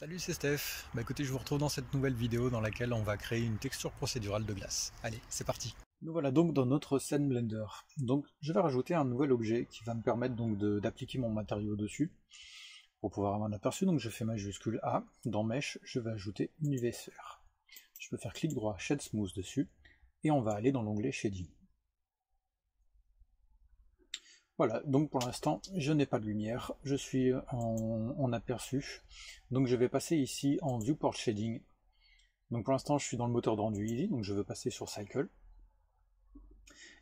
Salut, c'est Steph. Bah écoutez, je vous retrouve dans cette nouvelle vidéo dans laquelle on va créer une texture procédurale de glace. Allez, c'est parti. Nous voilà donc dans notre scène Blender. Donc je vais rajouter un nouvel objet qui va me permettre donc d'appliquer mon matériau dessus pour pouvoir avoir un aperçu. Donc je fais majuscule A. Dans Mesh, je vais ajouter une UV Sphere. Je peux faire clic droit, Shade Smooth dessus et on va aller dans l'onglet Shading. Voilà, donc pour l'instant, je n'ai pas de lumière, je suis en aperçu, donc je vais passer ici en Viewport Shading. Donc pour l'instant, je suis dans le moteur de rendu Easy, donc je veux passer sur Cycle.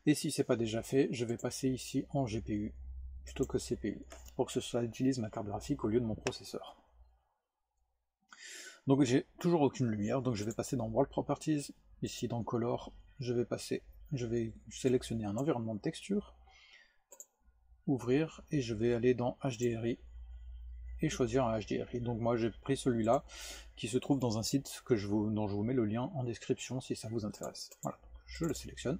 Et si c'est pas déjà fait, je vais passer ici en GPU, plutôt que CPU, pour que ça utilise ma carte graphique au lieu de mon processeur. Donc j'ai toujours aucune lumière, donc je vais passer dans World Properties, ici dans Color, je vais sélectionner un environnement de texture, ouvrir, et je vais aller dans HDRI et choisir un HDRI. Donc moi j'ai pris celui-là qui se trouve dans un site dont je vous mets le lien en description si ça vous intéresse. Voilà, je le sélectionne.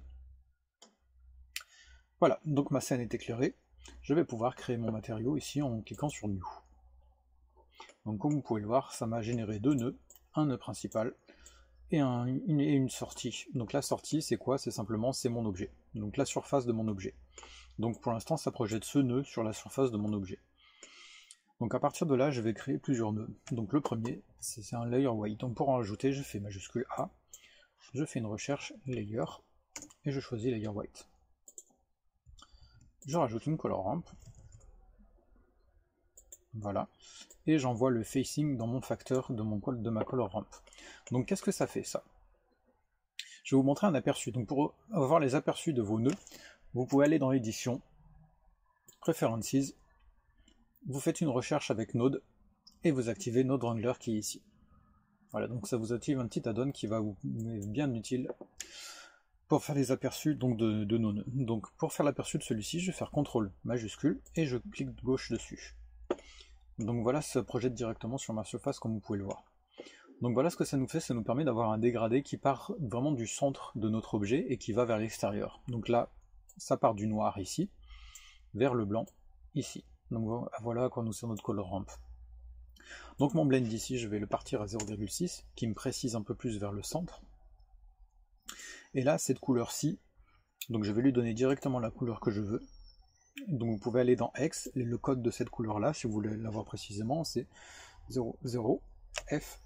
Voilà, donc ma scène est éclairée. Je vais pouvoir créer mon matériau ici en cliquant sur New. Donc comme vous pouvez le voir, ça m'a généré deux nœuds, un nœud principal et une sortie. Donc la sortie c'est quoi? C'est simplement c'est mon objet, donc la surface de mon objet. Donc pour l'instant ça projette ce nœud sur la surface de mon objet. Donc à partir de là je vais créer plusieurs nœuds. Donc le premier c'est un layer white. Donc pour en ajouter je fais majuscule A, je fais une recherche layer et je choisis layer white. Je rajoute une color ramp. Voilà. Et j'envoie le facing dans mon facteur de ma color ramp. Donc qu'est-ce que ça fait ça? Je vais vous montrer un aperçu. Donc pour avoir les aperçus de vos nœuds, vous pouvez aller dans l'édition, Preferences, vous faites une recherche avec Node et vous activez Node Wrangler qui est ici. Voilà, donc ça vous active un petit add-on qui va vous être bien utile pour faire les aperçus donc, de nos nœuds. Donc pour faire l'aperçu de celui-ci, je vais faire CTRL majuscule et je clique gauche dessus. Donc voilà, ça projette directement sur ma surface comme vous pouvez le voir. Donc voilà ce que ça nous fait, ça nous permet d'avoir un dégradé qui part vraiment du centre de notre objet et qui va vers l'extérieur. Donc là, ça part du noir ici, vers le blanc ici. Donc voilà à quoi nous sert notre color ramp. Donc mon blend ici, je vais le partir à 0,6, qui me précise un peu plus vers le centre. Et là, cette couleur-ci, donc je vais lui donner directement la couleur que je veux. Donc vous pouvez aller dans X, et le code de cette couleur-là, si vous voulez l'avoir précisément, c'est 00 F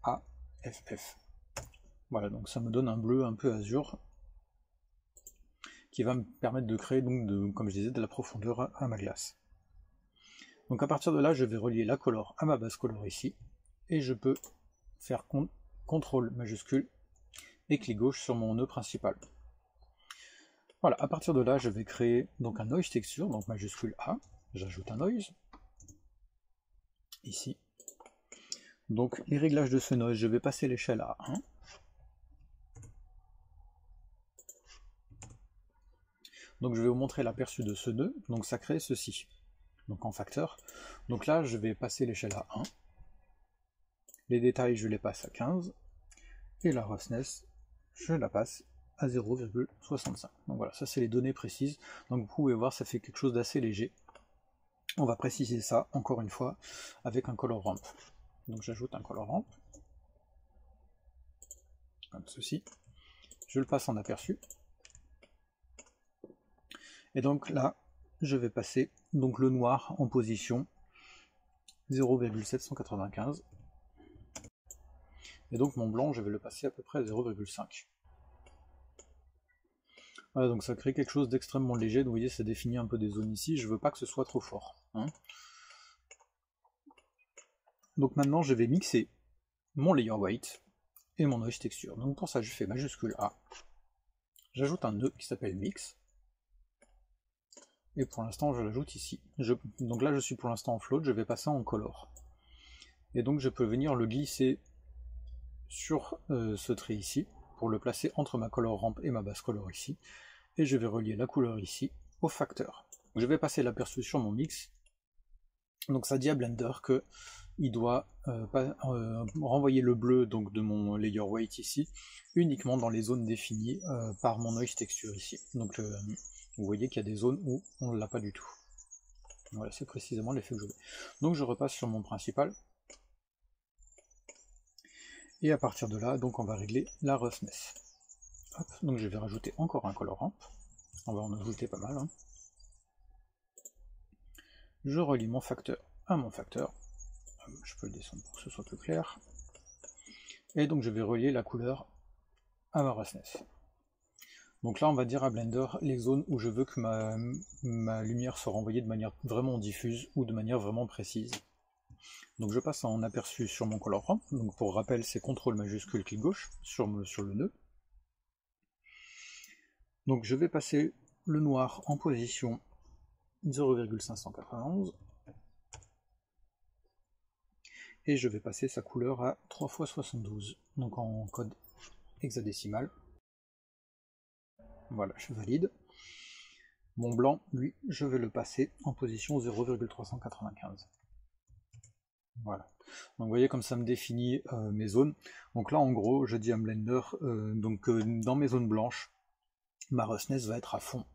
A F F. Voilà, donc ça me donne un bleu un peu azur, qui va me permettre de créer, donc comme je disais, de la profondeur à ma glace. Donc à partir de là, je vais relier la color à ma base color ici, et je peux faire CTRL majuscule et clic gauche sur mon nœud principal. Voilà, à partir de là, je vais créer donc un noise texture, donc majuscule A, j'ajoute un noise, ici. Donc les réglages de ce noise, je vais passer l'échelle à 1. Donc je vais vous montrer l'aperçu de ce nœud, donc ça crée ceci, donc en facteur. Donc là, je vais passer l'échelle à 1. Les détails, je les passe à 15. Et la roughness, je la passe à 0,65. Donc voilà, ça c'est les données précises. Donc vous pouvez voir, ça fait quelque chose d'assez léger. On va préciser ça, encore une fois, avec un color ramp. Donc j'ajoute un color ramp, comme ceci. Je le passe en aperçu. Et donc là, je vais passer donc le noir en position 0,795. Et donc mon blanc, je vais le passer à peu près à 0,5. Voilà, donc ça crée quelque chose d'extrêmement léger. Donc vous voyez, ça définit un peu des zones ici. Je veux pas que ce soit trop fort. Hein. Donc maintenant, je vais mixer mon layer white et mon noise texture. Donc pour ça, je fais majuscule A. J'ajoute un nœud qui s'appelle mix. Et pour l'instant, je l'ajoute ici. Donc là, je suis pour l'instant en float. Je vais passer en color. Et donc je peux venir le glisser sur ce trait ici pour le placer entre ma color ramp et ma base color ici. Et je vais relier la couleur ici au facteur. Je vais passer l'aperçu sur mon mix. Donc ça dit à Blender que il doit renvoyer le bleu donc de mon layer white ici uniquement dans les zones définies par mon noise texture ici. Donc vous voyez qu'il y a des zones où on ne l'a pas du tout. Voilà, c'est précisément l'effet que je veux. Donc je repasse sur mon principal. Et à partir de là, donc on va régler la roughness. Hop, donc je vais rajouter encore un color ramp. On va en ajouter pas mal. Hein. Je relie mon facteur à mon facteur. Je peux le descendre pour que ce soit plus clair. Et donc je vais relier la couleur à ma roughness. Donc là on va dire à Blender les zones où je veux que ma lumière soit renvoyée de manière vraiment diffuse ou de manière vraiment précise. Donc je passe en aperçu sur mon color ramp. Donc pour rappel c'est CTRL majuscule clic gauche sur le nœud. Donc je vais passer le noir en position 0,591 et je vais passer sa couleur à 3 x 72, donc en code hexadécimal. Voilà, je valide. Mon blanc, lui, je vais le passer en position 0,395. Voilà. Donc vous voyez comme ça me définit mes zones. Donc là en gros je dis à Blender dans mes zones blanches, ma roughness va être à fond.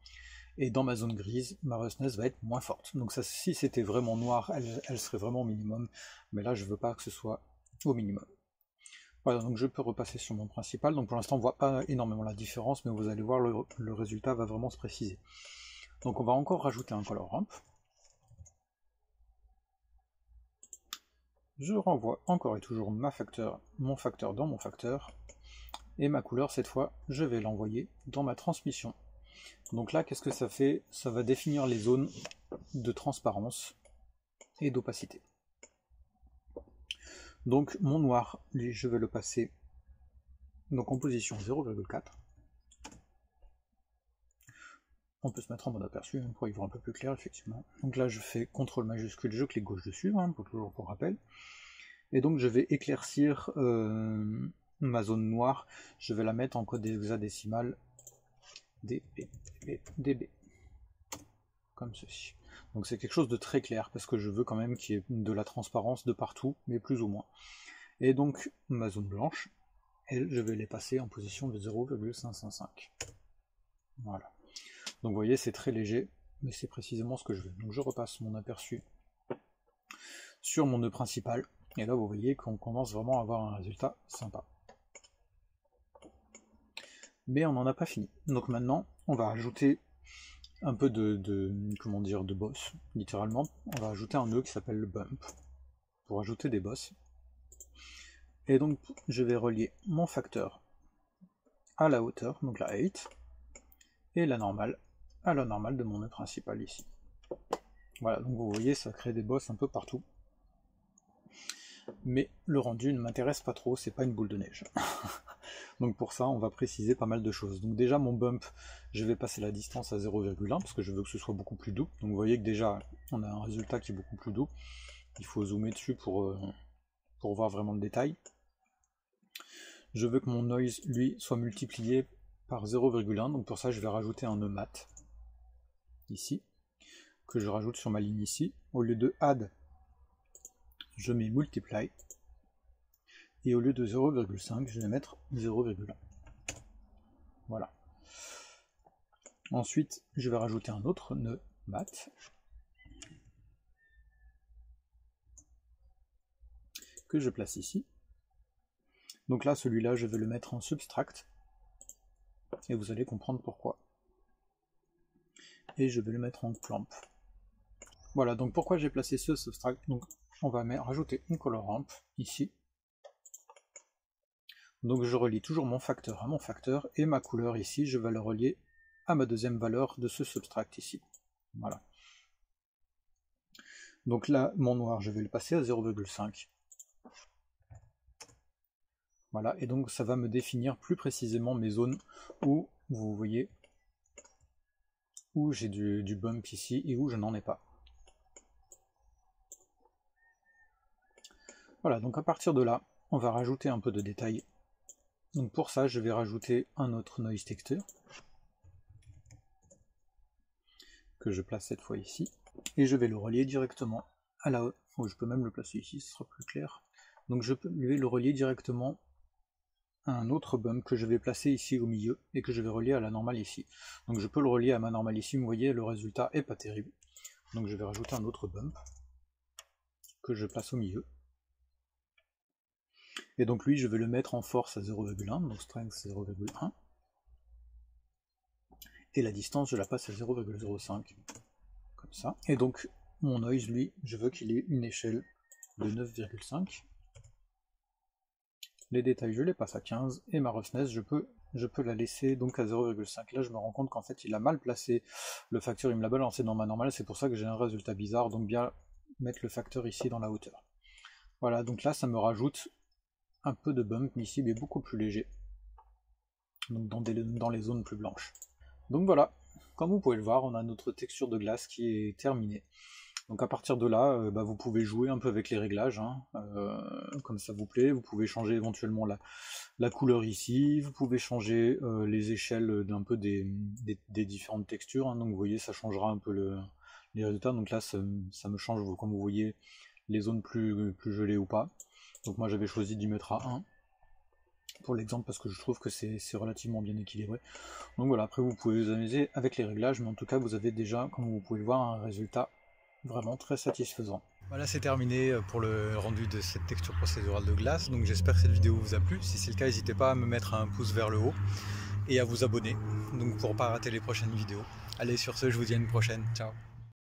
Et dans ma zone grise, ma roughness va être moins forte. Donc ça, si c'était vraiment noir, elle serait vraiment au minimum. Mais là je veux pas que ce soit au minimum. Voilà, donc je peux repasser sur mon principal. Donc pour l'instant on ne voit pas énormément la différence, mais vous allez voir le résultat va vraiment se préciser. Donc on va encore rajouter un color ramp. Je renvoie encore et toujours mon facteur dans mon facteur. Et ma couleur, cette fois, je vais l'envoyer dans ma transmission. Donc là, qu'est-ce que ça fait? Ça va définir les zones de transparence et d'opacité. Donc mon noir, lui, je vais le passer donc en position 0,4. On peut se mettre en mode aperçu pour y voir un peu plus clair, effectivement. Donc là, je fais CTRL majuscule, je clique gauche dessus, hein, toujours pour rappel. Et donc je vais éclaircir ma zone noire, je vais la mettre en code hexadécimal dB, comme ceci. Donc c'est quelque chose de très clair, parce que je veux quand même qu'il y ait de la transparence de partout, mais plus ou moins. Et donc ma zone blanche, elle, je vais les passer en position de 0,555. Voilà. Donc vous voyez, c'est très léger, mais c'est précisément ce que je veux. Donc je repasse mon aperçu sur mon nœud principal, et là vous voyez qu'on commence vraiment à avoir un résultat sympa. Mais on n'en a pas fini. Donc maintenant, on va ajouter un peu de boss, littéralement. On va ajouter un nœud qui s'appelle le bump, pour ajouter des boss. Et donc je vais relier mon facteur à la hauteur, donc la height, et la normale à la normale de mon nœud principal ici. Voilà, donc vous voyez, ça crée des boss un peu partout. Mais le rendu ne m'intéresse pas trop, c'est pas une boule de neige. Donc pour ça, on va préciser pas mal de choses. Donc déjà, mon bump, je vais passer la distance à 0,1 parce que je veux que ce soit beaucoup plus doux. Donc vous voyez que déjà, on a un résultat qui est beaucoup plus doux. Il faut zoomer dessus pour voir vraiment le détail. Je veux que mon noise, lui, soit multiplié par 0,1. Donc pour ça, je vais rajouter un nœud mat, ici, que je rajoute sur ma ligne ici. Au lieu de add, je mets multiply. Et au lieu de 0,5, je vais mettre 0,1. Voilà. Ensuite, je vais rajouter un autre nœud mat que je place ici. Donc là, celui-là, je vais le mettre en subtract. Et vous allez comprendre pourquoi. Et je vais le mettre en clamp. Voilà, donc pourquoi j'ai placé ce subtract? Donc on va rajouter une color ramp ici. Donc je relie toujours mon facteur à mon facteur, et ma couleur ici, je vais le relier à ma deuxième valeur de ce subtract ici. Voilà. Donc là, mon noir, je vais le passer à 0,5. Voilà, et donc ça va me définir plus précisément mes zones où, vous voyez, où j'ai du bump ici et où je n'en ai pas. Voilà, donc à partir de là, on va rajouter un peu de détails. Donc pour ça, je vais rajouter un autre noise texture que je place cette fois ici, et je vais le relier directement à la... Oh, je peux même le placer ici, ce sera plus clair. Donc je vais le relier directement à un autre bump que je vais placer ici au milieu, et que je vais relier à la normale ici. Donc je peux le relier à ma normale ici, vous voyez, le résultat est pas terrible. Donc je vais rajouter un autre bump que je place au milieu. Et donc lui, je vais le mettre en force à 0,1, donc strength 0,1. Et la distance, je la passe à 0,05, comme ça. Et donc, mon noise, lui, je veux qu'il ait une échelle de 9,5. Les détails, je les passe à 15. Et ma roughness, je peux la laisser donc à 0,5. Là, je me rends compte qu'en fait, il a mal placé le facteur, il me l'a balancé dans ma normale, c'est pour ça que j'ai un résultat bizarre, donc bien mettre le facteur ici dans la hauteur. Voilà, donc là, ça me rajoute un peu de bump, mais ici il est beaucoup plus léger, donc dans les zones plus blanches. Donc voilà, comme vous pouvez le voir, on a notre texture de glace qui est terminée. Donc à partir de là, vous pouvez jouer un peu avec les réglages, hein, comme ça vous plaît. Vous pouvez changer éventuellement la couleur ici, vous pouvez changer les échelles d'un peu des différentes textures, hein. Donc vous voyez, ça changera un peu les résultats. Donc là, ça me change, comme vous voyez, les zones plus gelées ou pas. Donc moi j'avais choisi d'y mettre à 1 pour l'exemple parce que je trouve que c'est relativement bien équilibré. Donc voilà, après vous pouvez vous amuser avec les réglages, mais en tout cas vous avez déjà, comme vous pouvez le voir, un résultat vraiment très satisfaisant. Voilà, c'est terminé pour le rendu de cette texture procédurale de glace. Donc j'espère que cette vidéo vous a plu. Si c'est le cas, n'hésitez pas à me mettre un pouce vers le haut et à vous abonner, donc pour ne pas rater les prochaines vidéos. Allez, sur ce, je vous dis à une prochaine. Ciao.